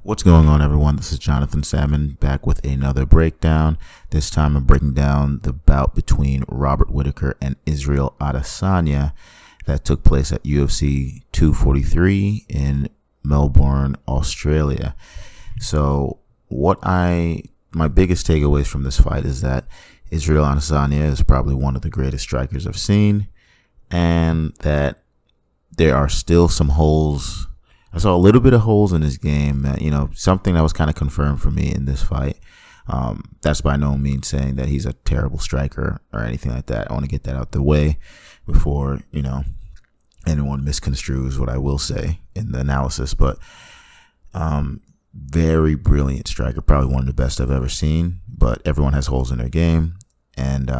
What's going on, everyone? This is Jonathan Salmon back with another breakdown. This time I'm breaking down the bout between Robert Whittaker and Israel Adesanya that took place at UFC 243 in Melbourne, Australia. So my biggest takeaways from this fight is that Israel Adesanya is probably one of the greatest strikers I've seen, and that there are still some holes. I saw a little bit of holes in his game, something that was kind of confirmed for me in this fight. That's by no means saying that he's a terrible striker or anything like that. I want to get that out the way before, anyone misconstrues what I will say in the analysis. But very brilliant striker, probably one of the best I've ever seen. But everyone has holes in their game. And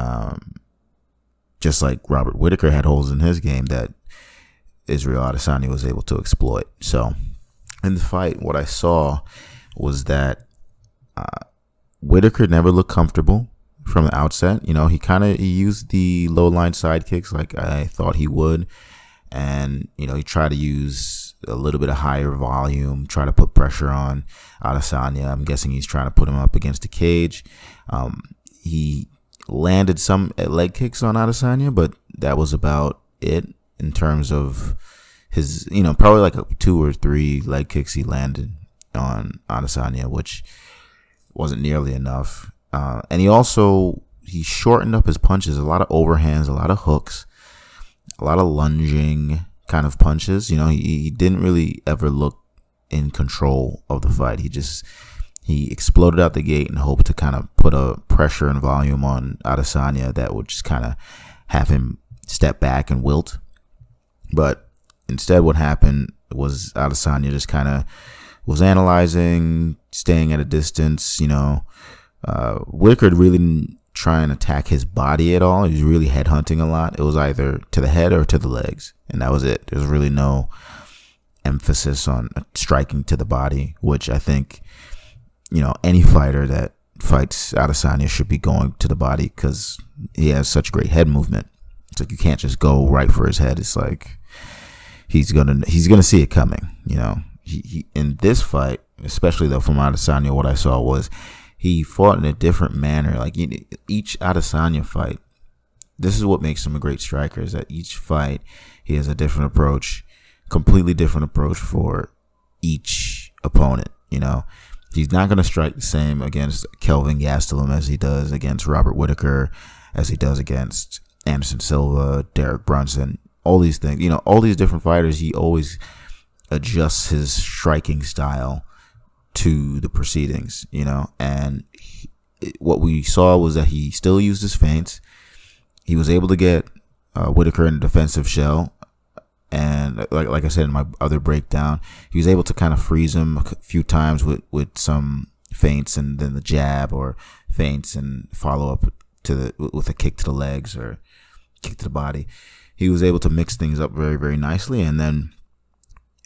just like Robert Whittaker had holes in his game that Israel Adesanya was able to exploit. So in the fight, what I saw was that Whittaker never looked comfortable from the outset. He used the low line side kicks like I thought he would. And, he tried to use a little bit of higher volume, try to put pressure on Adesanya. I'm guessing he's trying to put him up against the cage. He landed some leg kicks on Adesanya, but that was about it. In terms of his, probably like 2 or 3 leg kicks he landed on Adesanya, which wasn't nearly enough. And he shortened up his punches, a lot of overhands, a lot of hooks, a lot of lunging kind of punches. He didn't really ever look in control of the fight. He exploded out the gate and hoped to kind of put a pressure and volume on Adesanya that would just kind of have him step back and wilt. But instead what happened was Adesanya just kind of was analyzing, staying at a distance. Whittaker really didn't try and attack his body at all. He was really headhunting a lot. It was either to the head or to the legs, and that was it. There was really no emphasis on striking to the body, which I think, any fighter that fights Adesanya should be going to the body because he has such great head movement. It's like you can't just go right for his head. It's like he's gonna see it coming. He in this fight, especially though from Adesanya, what I saw was he fought in a different manner. Like each Adesanya fight, this is what makes him a great striker, is that each fight he has a different approach, completely different approach for each opponent. He's not gonna strike the same against Kelvin Gastelum as he does against Robert Whittaker, as he does against Anderson Silva, Derek Brunson, all these things, all these different fighters. He always adjusts his striking style to the proceedings, and what we saw was that he still used his feints. He was able to get Whittaker in a defensive shell. And like I said in my other breakdown, he was able to kind of freeze him a few times with some feints and then the jab, or feints and follow up with a kick to the legs or kick to the body. He was able to mix things up very, very nicely. And then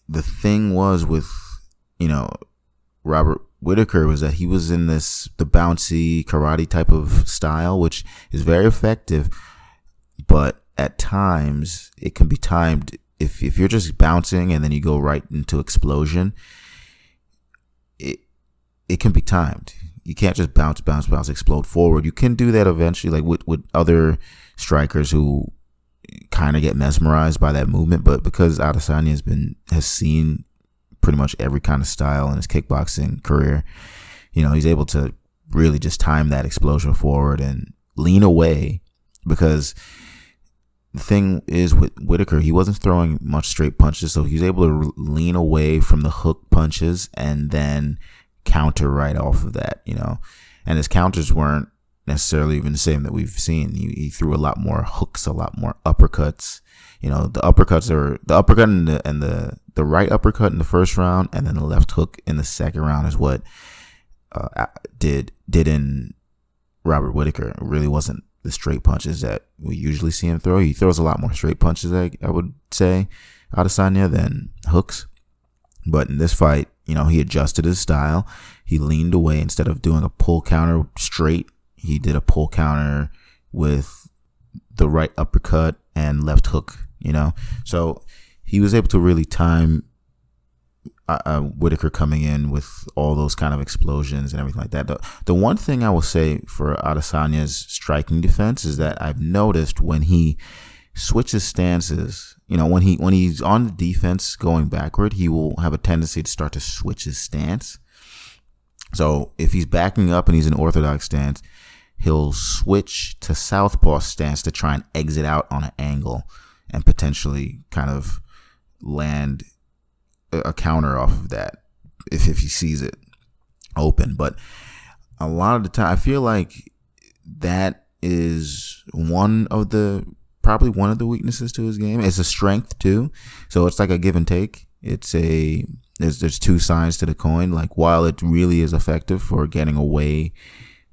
the thing was with, Robert Whittaker was that he was in the bouncy karate type of style, which is very effective. But at times it can be timed. If you're just bouncing and then you go right into explosion, it can be timed. You can't just bounce, explode forward. You can do that eventually, like with other strikers who kind of get mesmerized by that movement. But because Adesanya has seen pretty much every kind of style in his kickboxing career, he's able to really just time that explosion forward and lean away. Because the thing is with Whittaker, he wasn't throwing much straight punches, so he was able to lean away from the hook punches and then counter right off of that, and his counters weren't necessarily even the same that we've seen. He threw a lot more hooks, a lot more uppercuts. The uppercuts are the uppercut and the right uppercut in the first round, and then the left hook in the second round is what did in Robert Whittaker. It really wasn't the straight punches that we usually see him throw. He throws a lot more straight punches, I would say, Adesanya, than hooks. But in this fight, he adjusted his style. He leaned away. Instead of doing a pull counter straight, he did a pull counter with the right uppercut and left hook, So he was able to really time Whittaker coming in with all those kind of explosions and everything like that. The one thing I will say for Adesanya's striking defense is that I've noticed when he switches stances, when he's on the defense going backward, he will have a tendency to start to switch his stance. So if he's backing up and he's in orthodox stance, he'll switch to southpaw stance to try and exit out on an angle and potentially kind of land a counter off of that if he sees it open. But a lot of the time, I feel like that is probably one of the weaknesses to his game. It's a strength too. So it's like a give and take. There's two sides to the coin. Like, while it really is effective for getting away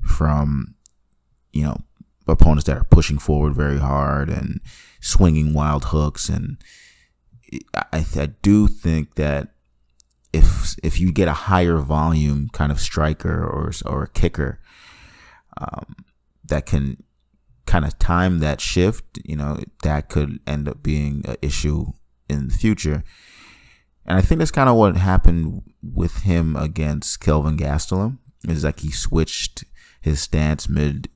from, opponents that are pushing forward very hard and swinging wild hooks, and I do think that if you get a higher volume kind of striker or a kicker that can kind of time that shift, that could end up being an issue in the future. And I think that's kind of what happened with him against Kelvin Gastelum. Is like he switched his stance mid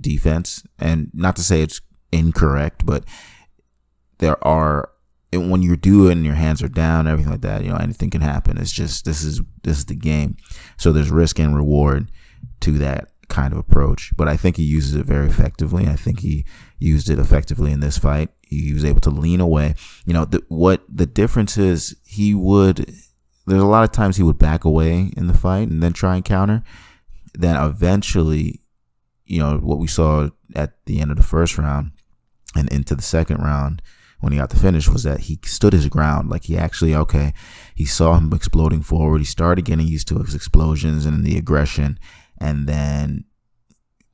defense, and not to say it's incorrect, but when you're doing, your hands are down, everything like that, anything can happen. It's just, this is the game. So there's risk and reward to that kind of approach. But I think he uses it very effectively. I think he used it effectively in this fight. He was able to lean away. What the difference is, there's a lot of times he would back away in the fight and then try and counter. Then eventually, what we saw at the end of the first round and into the second round, when he got the finish, was that he stood his ground. Like, he actually, he saw him exploding forward. He started getting used to his explosions and the aggression. And then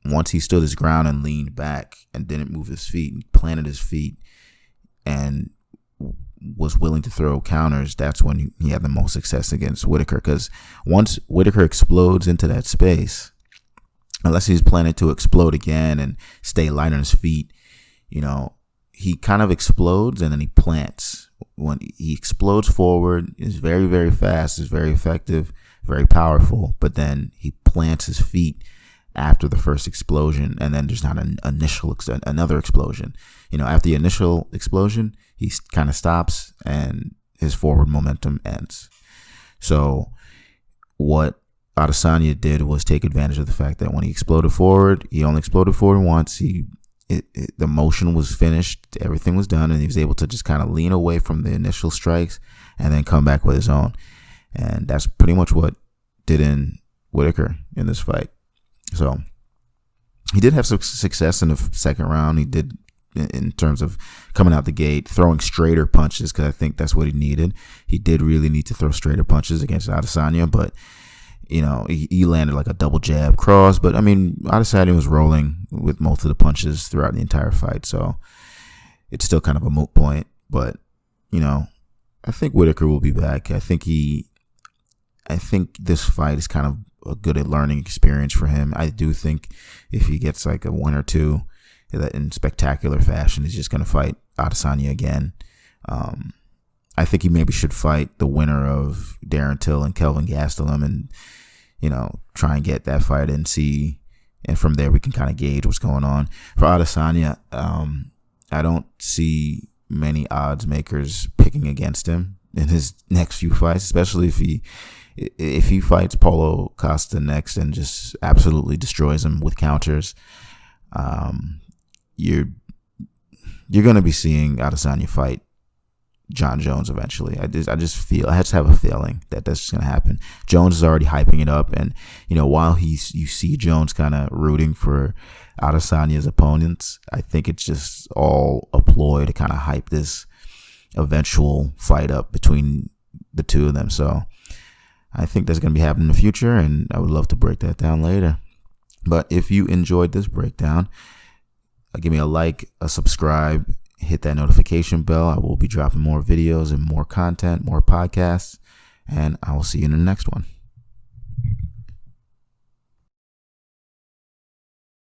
once he stood his ground and leaned back and didn't move his feet and planted his feet and was willing to throw counters, that's when he had the most success against Whittaker. Because once Whittaker explodes into that space, unless he's planning to explode again and stay light on his feet, he kind of explodes and then he plants. When he explodes forward, is very, very fast, is very effective, very powerful, but then he plants his feet after the first explosion, and then there's not another explosion. After the initial explosion, he kind of stops and his forward momentum ends. So what Adesanya did was take advantage of the fact that when he exploded forward, he only exploded forward once. The motion was finished, everything was done, and he was able to just kind of lean away from the initial strikes and then come back with his own. And that's pretty much what did in Whittaker in this fight. So he did have some success in the second round. He did, in terms of coming out the gate, throwing straighter punches, because I think that's what he needed. He did really need to throw straighter punches against Adesanya, but he landed like a double jab cross. But Adesanya was rolling with most of the punches throughout the entire fight, so it's still kind of a moot point. But I think Whittaker will be back. I think this fight is kind of a good learning experience for him. I do think if he gets like a 1 or 2 that in spectacular fashion, he's just going to fight Adesanya again. I think he maybe should fight the winner of Darren Till and Kelvin Gastelum and, try and get that fight and see. And from there, we can kind of gauge what's going on. For Adesanya, I don't see many odds makers picking against him in his next few fights, especially if he fights Paulo Costa next and just absolutely destroys him with counters. You're going to be seeing Adesanya fight John Jones eventually. I just have a feeling that that's just going to happen. Jones is already hyping it up, and while you see Jones kind of rooting for Adesanya's opponents, I think it's just all a ploy to kind of hype this eventual fight up between the two of them. So I think that's going to be happening in the future, and I would love to break that down later. But if you enjoyed this breakdown, give me a like, a subscribe, hit that notification bell. I will be dropping more videos and more content, more podcasts, and I will see you in the next one.